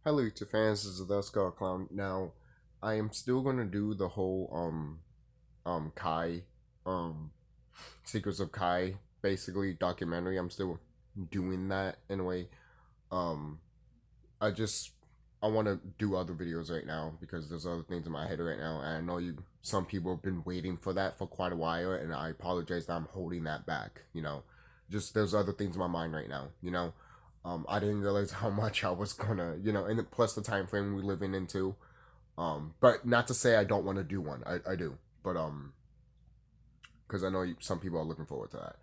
Hello to fans, this is TheSkullKlown. Now, I am still gonna do the whole Kai um Secrets of Kai basically documentary. I'm still doing that in a way. Um I just I want to do other videos right now because there's other things in my head right now, and I know you some people have been waiting for that for quite a while, and I apologize that I'm holding that back. Just there's other things in my mind right now. I didn't realize how much I was gonna, and plus the time frame we living into. But not to say I don't want to do one. I do, but because I know some people are looking forward to that.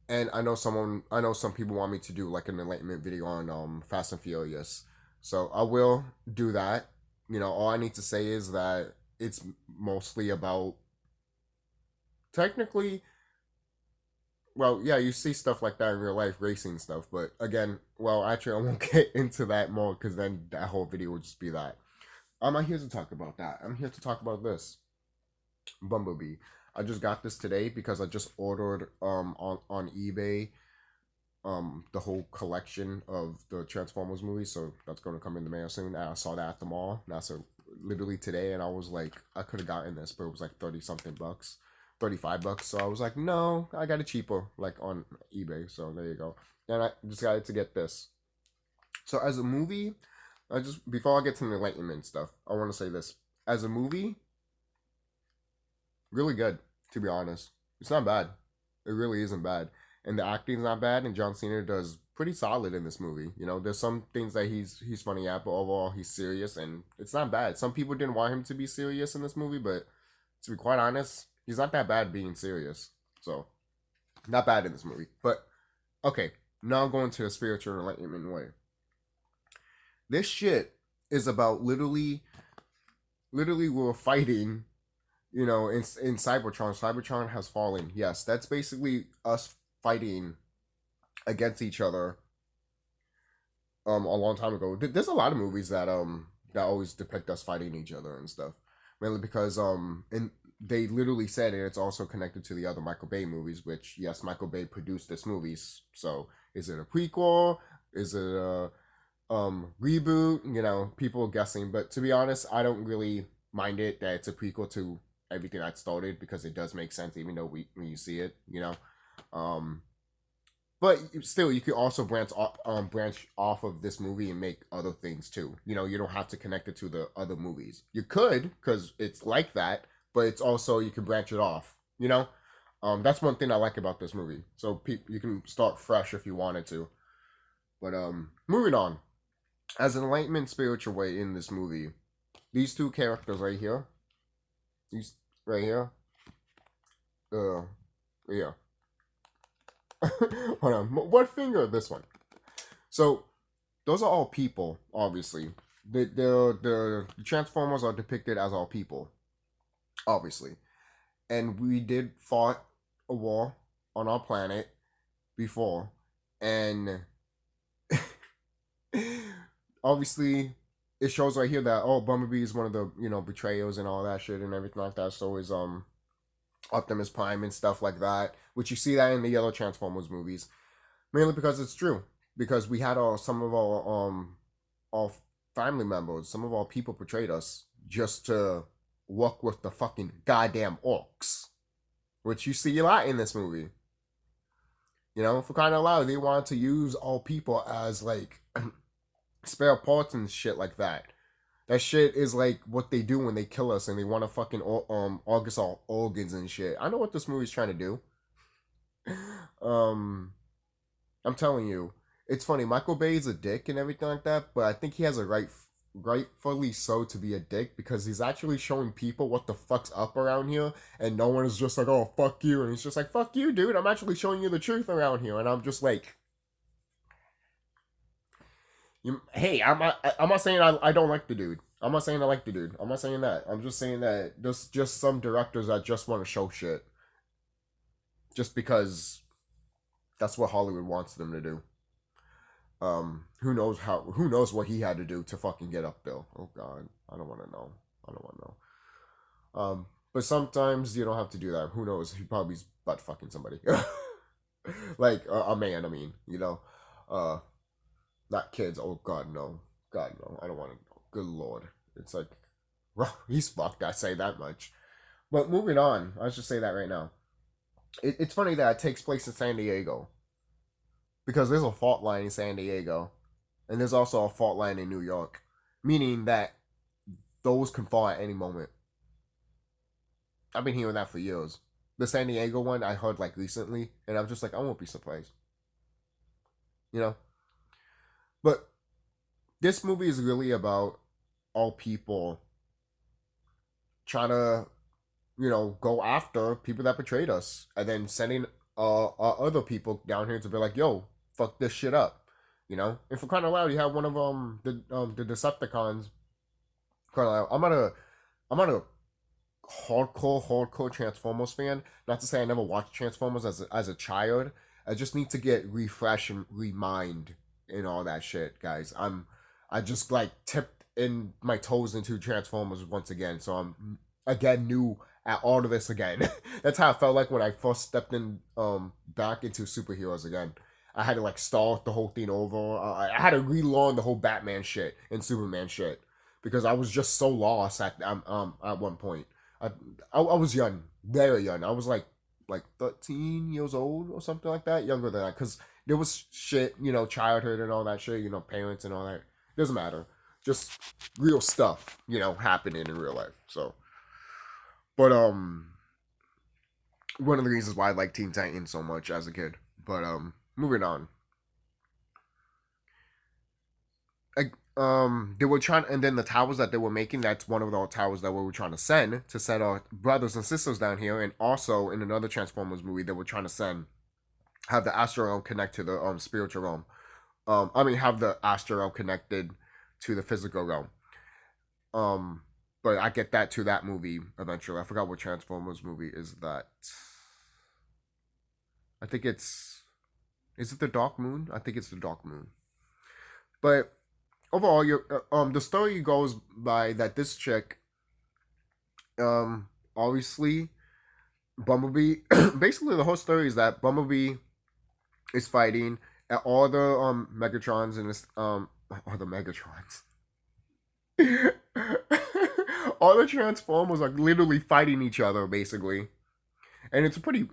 And I know some people want me to do like an enlightenment video on Fast and Furious. So I will do that. All I need to say is that it's mostly about technically, well, yeah, you see stuff like that in real life, racing stuff. But again, well, actually, I won't get into that more because then that whole video would just be that. I'm not here to talk about that. I'm here to talk about this. BumbleBee. I just got this today because I just ordered on eBay the whole collection of the Transformers movies, so that's going to come in the mail soon. And I saw that at the mall. And that's literally today, and I was like, I could have gotten this, but it was like 30 something bucks, $35. So I was like, no, I got it cheaper, like on eBay. So there you go. And I decided to get this. So as a movie, I just before I get to the Enlightenment stuff, I want to say this. As a movie, really good, to be honest. It's not bad. It really isn't bad. And the acting's not bad, and John Cena does pretty solid in this movie. There's some things that he's funny at, but overall he's serious, and it's not bad. Some people didn't want him to be serious in this movie, but to be quite honest, he's not that bad being serious. So, not bad in this movie. But okay, now I'm going to the spiritual enlightenment way. This shit is about literally we're fighting, in Cybertron. Cybertron has fallen. Yes, that's basically us fighting against each other a long time ago. There's a lot of movies that always depict us fighting each other and stuff. Mainly because and they literally said it's also connected to the other Michael Bay movies, which yes, Michael Bay produced this movies. So is it a prequel? Is it a reboot? People are guessing, but to be honest, I don't really mind it that it's a prequel to everything that started because it does make sense even though when you see it, um but still you could also branch off of this movie and make other things too. You don't have to connect it to the other movies. You could, because it's like that, but it's also you can branch it off. That's one thing I like about this movie. So you can start fresh if you wanted to. But moving on, as an enlightenment spiritual way in this movie, these two characters right here, these right here, yeah. Hold on, what finger? This one. So those are all people, obviously. The Transformers are depicted as all people, obviously, and we did fought a war on our planet before, and obviously it shows right here that Bumblebee is one of the betrayals and all that shit and everything like that. So is Optimus Prime and stuff like that, which you see that in the Yellow Transformers movies, mainly because it's true. Because we had some of our family members, some of our people betrayed us just to work with the fucking goddamn orcs, which you see a lot in this movie. For crying out loud, they wanted to use all people as like spare parts and shit like that. That shit is like what they do when they kill us and they want to fucking august our organs and shit. I know what this movie's trying to do. I'm telling you, it's funny. Michael Bay is a dick and everything like that, but I think he has a rightfully so to be a dick because he's actually showing people what the fuck's up around here, and no one is just like, oh fuck you, and he's just like, fuck you, dude. I'm actually showing you the truth around here, and I'm just like, hey, I'm not saying I don't like the dude. I'm not saying I like the dude. I'm not saying that. I'm just saying that there's just some directors that just want to show shit. Just because that's what Hollywood wants them to do. Who knows what he had to do to fucking get up there. Oh god. I don't wanna know. I don't wanna know. But sometimes you don't have to do that. Who knows? He probably's butt fucking somebody. Like a man, I mean, not kids. Oh god, no. God no, I don't want to know. Good lord, it's like, well, he's fucked. I say that much. But moving on, I should say that right now. It's funny that it takes place in San Diego because there's a fault line in San Diego, and there's also a fault line in New York, meaning that those can fall at any moment. I've been hearing that for years. The San Diego one I heard like recently, and I'm just like, I won't be surprised, you know. But this movie is really about all people trying to, go after people that betrayed us, and then sending other people down here to be like, yo, fuck this shit up, And for crying out loud, you have one of the Decepticons crying out, I'm not a hardcore Transformers fan. Not to say I never watched Transformers as a child. I just need to get refresh and remind and all that shit, guys. I just like tipped in my toes into Transformers once again, so I'm again new at all of this again. That's how it felt like when I first stepped in back into superheroes again. I had to like start the whole thing over. I had to relearn the whole Batman shit and Superman shit because I was just so lost at one point. I, I was young, very young. I was like 13 years old or something like that, younger than that, because there was shit, childhood and all that shit, parents and all that. Doesn't matter, just real stuff, happening in real life. So, but one of the reasons why I like Teen Titans so much as a kid. But moving on. They were trying, and then the towers that they were making, that's one of the towers that we were trying to send our brothers and sisters down here. And also in another Transformers movie, they were trying to have the astral realm connect to the spiritual realm. Have the astral realm connected to the physical realm. But I get that to that movie eventually. I forgot what Transformers movie is that. I think is it the Dark Moon? I think it's the Dark Moon. But overall, the story goes by that this chick, obviously, Bumblebee. Basically, the whole story is that Bumblebee is fighting at all the Megatrons and this all the Megatrons. All the Transformers are literally fighting each other, basically, and it's a pretty,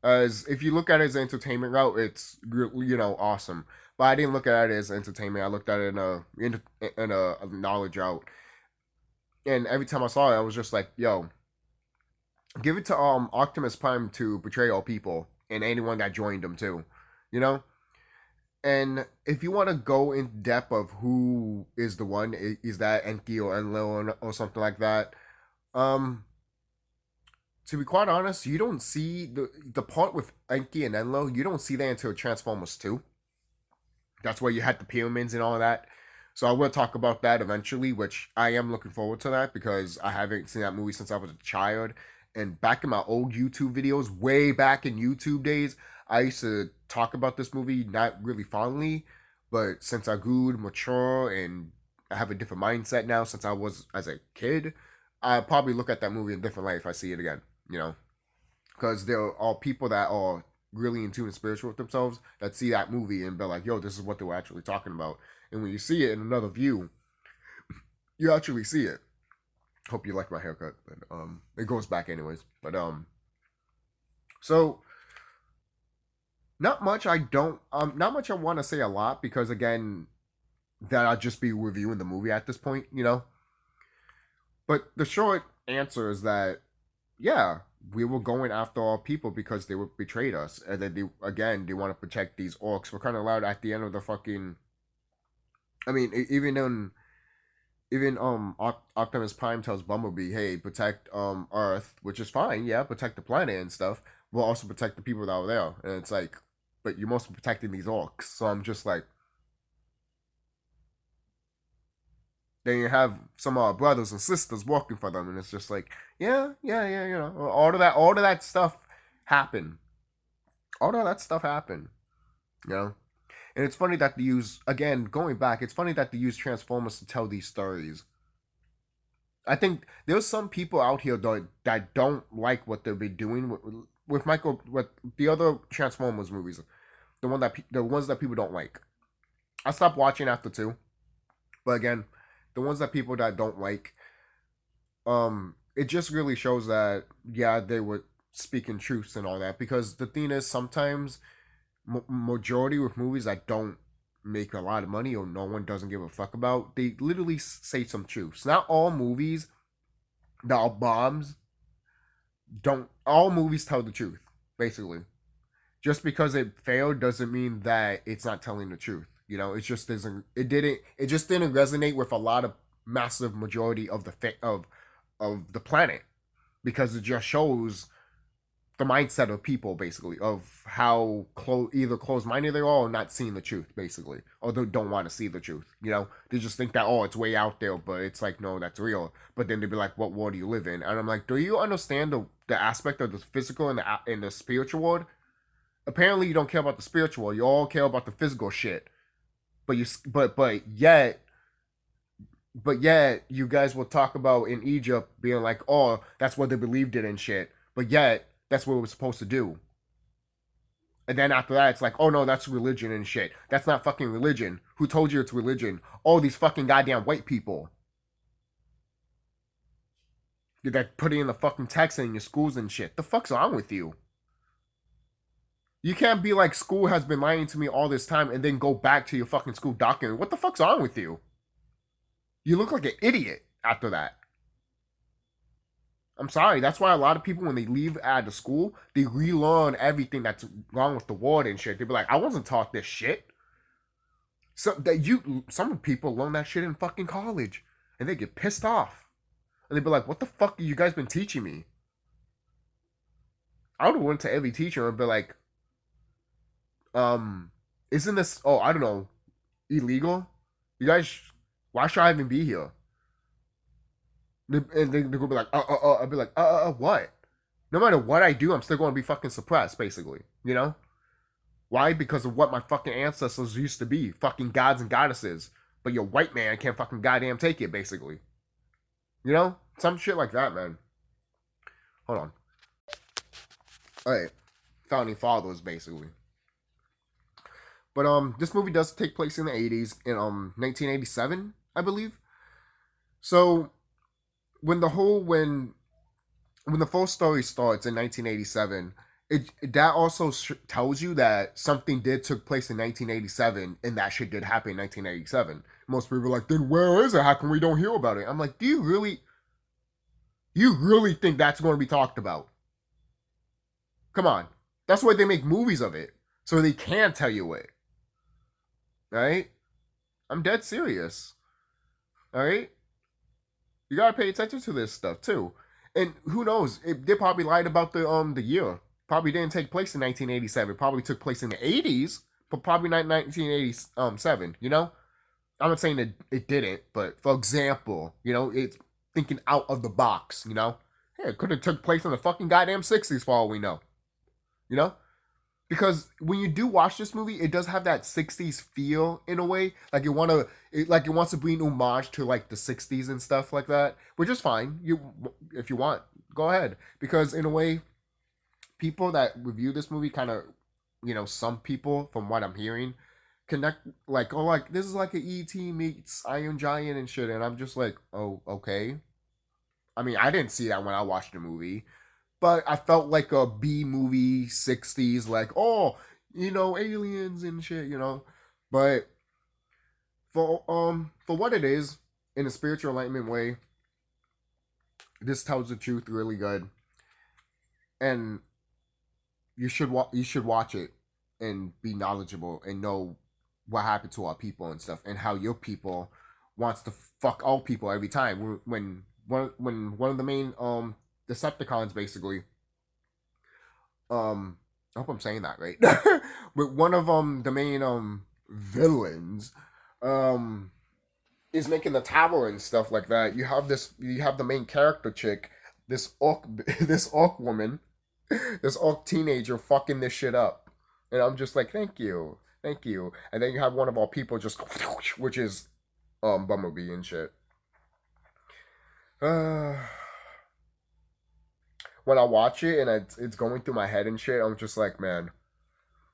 as if you look at it as an entertainment route, it's awesome. But I didn't look at it as entertainment. I looked at it in a knowledge route. And every time I saw it, I was just like, yo, give it to Optimus Prime to betray all people and anyone that joined him too, you know. And if you want to go in depth of who is the one, is that Enki or Enlil or something like that? Um, to be quite honest, you don't see the part with Enki and Enlil. You don't see that until Transformers 2. That's where you had the pyramids and all that. So I will talk about that eventually, which I am looking forward to that because I haven't seen that movie since I was a child. And back in my old YouTube videos, way back in YouTube days, I used to talk about this movie not really fondly, but since I grew mature and I have a different mindset now since I was as a kid, I probably look at that movie in a different light if I see it again, because there are people that are really in tune and spiritual with themselves that see that movie and be like, yo, this is what they were actually talking about. And when you see it in another view, you actually see it. Hope you like my haircut, but it goes back anyways. But so not much. Not much. I want to say a lot because again, that I'd just be reviewing the movie at this point. But the short answer is that yeah, we were going after our people because they were betrayed us, and then they want to protect these orcs. We're kind of loud at the end of the fucking. I mean, even Optimus Prime tells Bumblebee, "Hey, protect Earth," which is fine. Yeah, protect the planet and stuff. We'll also protect the people that were there. And it's like, but you're mostly protecting these orcs. So I'm just like, then you have some of our brothers and sisters working for them, and it's just like, yeah, all of that stuff happened. All of that stuff happened, you know. And it's funny that they use again going back. It's funny that they use Transformers to tell these stories. I think there's some people out here that don't like what they've been doing with Michael with the other Transformers movies, the ones that people don't like. I stopped watching after two. But again, the ones that people that don't like, it just really shows that yeah, they were speaking truths and all that. Because the thing is, sometimes majority with movies that don't make a lot of money or no one doesn't give a fuck about, they literally say some truths. Not all movies that are bombs don't. All movies tell the truth, basically. Just because it failed doesn't mean that it's not telling the truth. You know, it just doesn't. It didn't. It just didn't resonate with a lot of massive majority of of the planet because it just shows the mindset of people, basically, of how either closed-minded they are or not seeing the truth, basically, or they don't want to see the truth. You know, they just think that, oh, it's way out there, but it's like, no, that's real. But then they'd be like, what world do you live in? And I'm like, do you understand the aspect of the physical and the spiritual world? Apparently, you don't care about the spiritual. You all care about the physical shit. But yet you guys will talk about in Egypt being like, oh, that's what they believed in and shit. But yet that's what we're supposed to do. And then after that, it's like, oh no, that's religion and shit. That's not fucking religion. Who told you it's religion? All these fucking goddamn white people that put in the fucking text in your schools and shit. The fuck's wrong with you? You can't be like, school has been lying to me all this time and then go back to your fucking school document. What the fuck's wrong with you? You look like an idiot after that. I'm sorry. That's why a lot of people, when they leave out of school, they relearn everything that's wrong with the world and shit. They be like, I wasn't taught this shit. So some people learn that shit in fucking college, and they get pissed off, and they be like, what the fuck have you guys been teaching me? I would have went to every teacher and be like, isn't this? Oh, I don't know, illegal? You guys, why should I even be here? And they're gonna be like, I'll be like, what? No matter what I do, I'm still gonna be fucking suppressed, basically. You know? Why? Because of what my fucking ancestors used to be, fucking gods and goddesses. But your white man can't fucking goddamn take it, basically. You know? Some shit like that, man. Hold on. Alright. Founding fathers, basically. But this movie does take place in the 80s, in 1987, I believe. So when the full story starts in 1987, that also tells you that something did took place in 1987 and that shit did happen in 1987. Most people are like, then where is it? How come we don't hear about it? I'm like, do you really think that's going to be talked about? Come on. That's why they make movies of it, so they can tell you it. Right? I'm dead serious. Alright? You gotta pay attention to this stuff too. And who knows? They probably lied about the year. Probably didn't take place in 1987. Probably took place in the 80s, but probably not 1987. You know, I'm not saying that it didn't, but for example, you know, it's thinking out of the box. You know, hey, it could have took place in the fucking goddamn 60s for all we know. You know, because when you do watch this movie, it does have that 60s feel in a way. Like it wants to bring homage to like the 60s and stuff like that, which is fine. If you want, go ahead. Because in a way, people that review this movie kind of, you know, some people from what I'm hearing connect like, oh, like this is like a ET meets Iron Giant and shit, and I'm just like, oh, okay. I mean, I didn't see that when I watched the movie, but I felt like a B movie 60s, like, oh, you know, aliens and shit, you know. But for what it is, in a spiritual enlightenment way, this tells the truth really good. And you should watch it and be knowledgeable and know what happened to our people and stuff, and how your people wants to fuck all people every time. When one of the main Decepticons, basically, I hope I'm saying that right. But one of the main villains um is making the tower and stuff like that. You have the main character chick, this orc this orc woman, this orc teenager fucking this shit up. And I'm just like, thank you. Thank you. And then you have one of our people just which is BumbleBee and shit. When I watch it and it's going through my head and shit, I'm just like, man,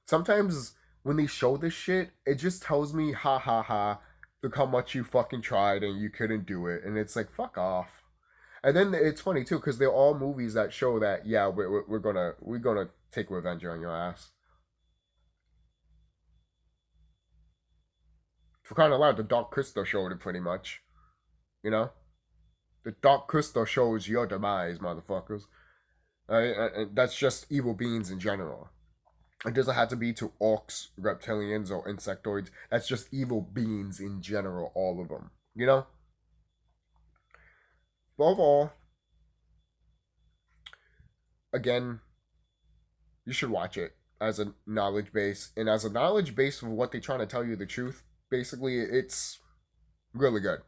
sometimes when they show this shit, it just tells me, ha ha ha, look how much you fucking tried and you couldn't do it, and it's like fuck off. And then it's funny too because they're all movies that show that yeah we're gonna take revenge on your ass. For crying out loud, the Dark Crystal showed it pretty much. You know, the Dark Crystal shows your demise, motherfuckers. And that's just evil beings in general. It doesn't have to be to orcs, reptilians, or insectoids. That's just evil beings in general, all of them. You know? But overall, again, you should watch it as a knowledge base. And as a knowledge base of what they're trying to tell you the truth, basically, it's really good.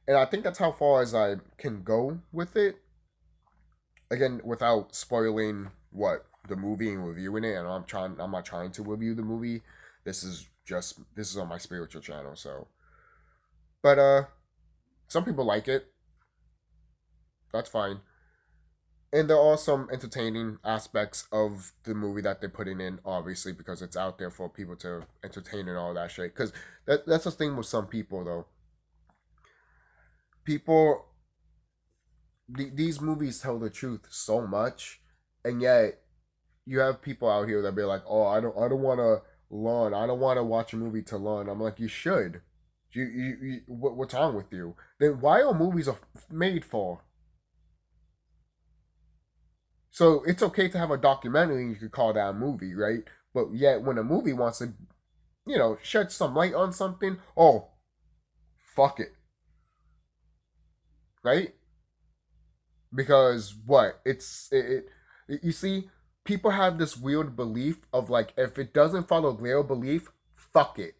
And I think that's how far as I can go with it. Again, without spoiling what the movie and reviewing it, and I'm not trying to review the movie. This is on my spiritual channel, so but some people like it. That's fine. And there are some entertaining aspects of the movie that they're putting in, obviously, because it's out there for people to entertain and all that shit. Because that's the thing with some people, though. People, these movies tell the truth so much, and yet you have people out here that be like, "Oh, I don't want to learn. I don't want to watch a movie to learn." I'm like, you should. What's wrong with you? Then why are movies made for? So it's okay to have a documentary, you could call that a movie, right? But yet, when a movie wants to, shed some light on something, oh, fuck it, right? Because what? You see, people have this weird belief of like, if it doesn't follow their belief, fuck it.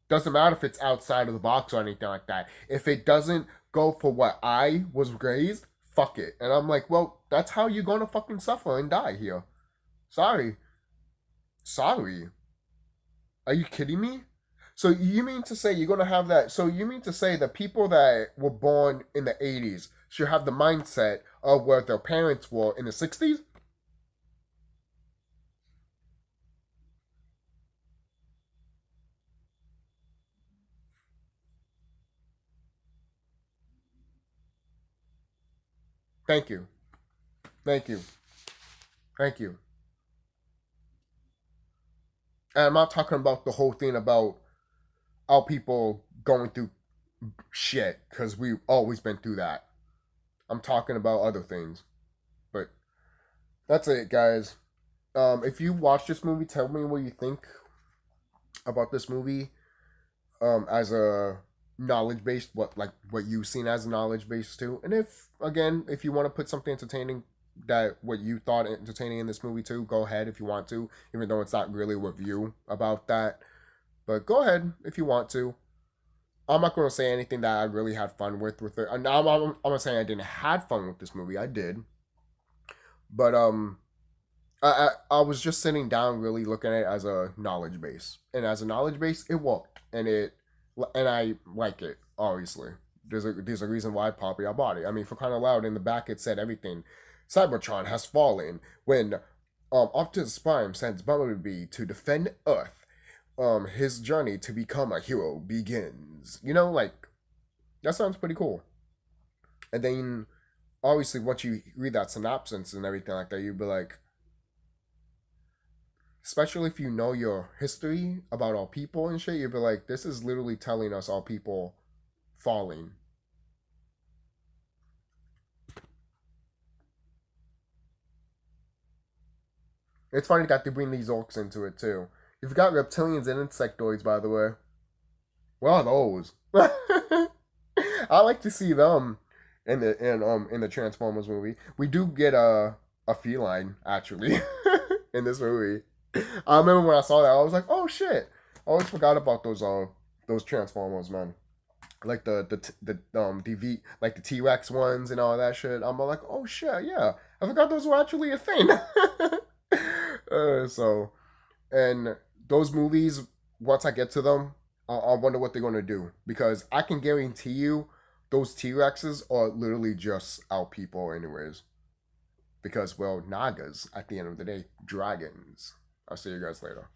Doesn't matter if it's outside of the box or anything like that. If it doesn't go for what I was raised, fuck it. And I'm like, well, that's how you're gonna fucking suffer and die here. Sorry. Sorry. Are you kidding me? So you mean to say you're gonna have that? So you mean to say the people that were born in the '80s should have the mindset of where their parents were in the '60s? Thank you. Thank you. Thank you. And I'm not talking about the whole thing about our people going through shit because we've always been through that. I'm talking about other things. But that's it, guys. If you watch this movie, tell me what you think about this movie. As a knowledge based, what you've seen as a knowledge base too. And if you want to put something entertaining that what you thought entertaining in this movie too, go ahead if you want to. Even though it's not really a review about that, but go ahead if you want to. I'm not going to say anything that I really had fun with it. I'm not saying I didn't had fun with this movie. I did, but I was just sitting down, really looking at it as a knowledge base, and as a knowledge base, it worked, and I like it. Obviously, there's a reason why Poppy I bought it. I mean, for kind of loud in the back, it said everything. Cybertron has fallen when Optimus Prime sends BumbleBee to defend Earth. His journey to become a hero begins. Like that sounds pretty cool. And then obviously once you read that synopsis and everything like that, you'd be like, especially if you know your history about all people and shit, you'd be like, this is literally telling us all people falling. It's funny that they bring these orcs into it too. You've got reptilians and insectoids, by the way. What are those? I like to see them in the Transformers movie. We do get a feline actually in this movie. I remember when I saw that, I was like, "Oh shit!" I always forgot about those Transformers, man. Like the DV, like the T-Rex ones and all that shit. I'm like, "Oh shit, yeah!" I forgot those were actually a thing. So, and those movies, once I get to them, I wonder what they're gonna do because I can guarantee you, those T-Rexes are literally just our people, anyways. Because well, Nagas at the end of the day, dragons. I'll see you guys later.